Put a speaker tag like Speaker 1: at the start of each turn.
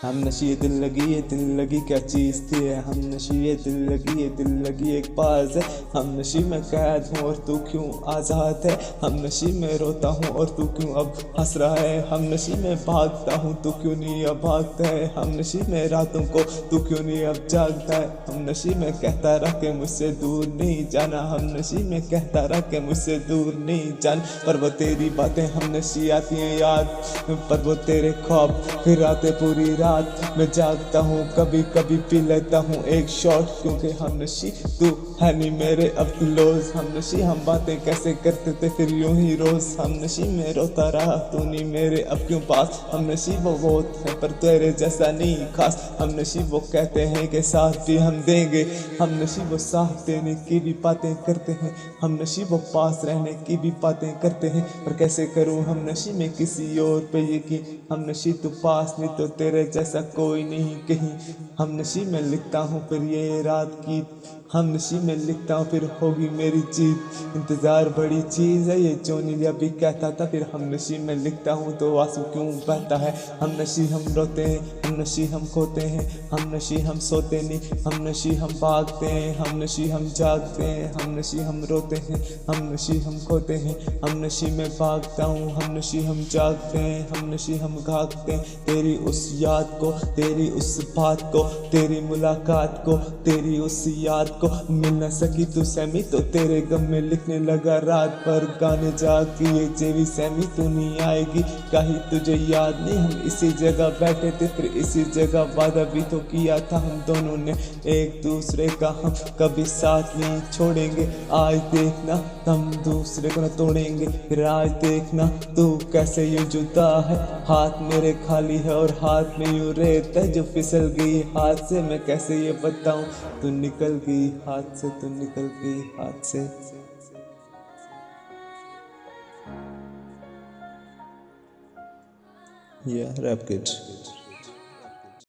Speaker 1: हम नशी ये दिल लगी, ये दिल लगी क्या चीज़ थी। हम नशी ये दिल लगी, ये दिल लगी एक बाज है। हम नशी में कैद हूँ और तू क्यों आज़ाद है। हम नशी में रोता हूँ और तू क्यों अब हंस रहा है। हम नशी में भागता हूँ तू क्यों नहीं अब भागता है। हम नशी में रातों को तू क्यों नहीं अब जागता है। हम नशी में कहता रहा कि मुझसे दूर नहीं जाना। हम नशी में कहता रहा कि मुझसे दूर नहीं जाना। पर वो तेरी बातें हम नशी आती हैं याद, पर वो तेरे ख्वाब फिर आते पूरी रात। मैं जागता हूँ कभी कभी पी लेता हूँ एक शॉट, क्योंकि हम नशी तू है नहीं मेरे अब क्लोज। हम नशी हम बातें कैसे करते थे फिर यूं ही रोज। हम नशी में रोता रहा तू नहीं मेरे अब क्यों पास। हम नशी वो बहुत है पर तेरे जैसा नहीं खास। हम नशी वो कहते हैं कि साथ भी हम देंगे। हम नशी वो साथ देने की भी बातें करते हैं। हम नशी वो पास रहने की भी बातें करते हैं। पर कैसे करूँ हम नशी में किसी और पे यकीन। हम नशी तू पास नहीं तो तेरे जैसा कोई नहीं कहीं। हम नशी में लिखता हूँ फिर ये रात की। हम नशी में लिखता हूँ फिर होगी मेरी जीत। इंतज़ार बड़ी चीज़ है ये चोनिलिया भी कहता था। फिर हम नशी में लिखता हूँ तो आंसू क्यों बहता है। हम नशी हम रोते हैं, हम नशी हम खोते हैं। हम नशी हम सोते नहीं, हम नशी हम भागते हैं। हम नशी हम जागते हैं, हम नशी हम रोते हैं। हम नशी हम खोते हैं, हम नशी में भागता हूँ। हम नशी हम जागते हैं, हम नशी हम भागते हैं। तेरी उस याद को, तेरी उस बात को, तेरी मुलाकात को, तेरी उस याद को मिल न सकी तू सहमी तो तेरे गम में लिखने लगा रात भर गाने जाके ये जेवी सहमी तू नहीं आएगी कहीं तुझे याद नहीं। हम इसी जगह बैठे थे फिर इसी जगह वादा भी तो किया था हम दोनों ने एक दूसरे का। हम कभी साथ नहीं छोड़ेंगे। आज देखना हम दूसरे को न तोड़ेंगे। फिर आज देखना तू कैसे ये जुदा है। हाथ मेरे खाली है और हाथ में यूं रेत है जो फिसल गई हाथ से। मैं कैसे ये बताऊं तू निकल गई हाथ से, तू निकल गई हाथ से। Yeah, rap kid.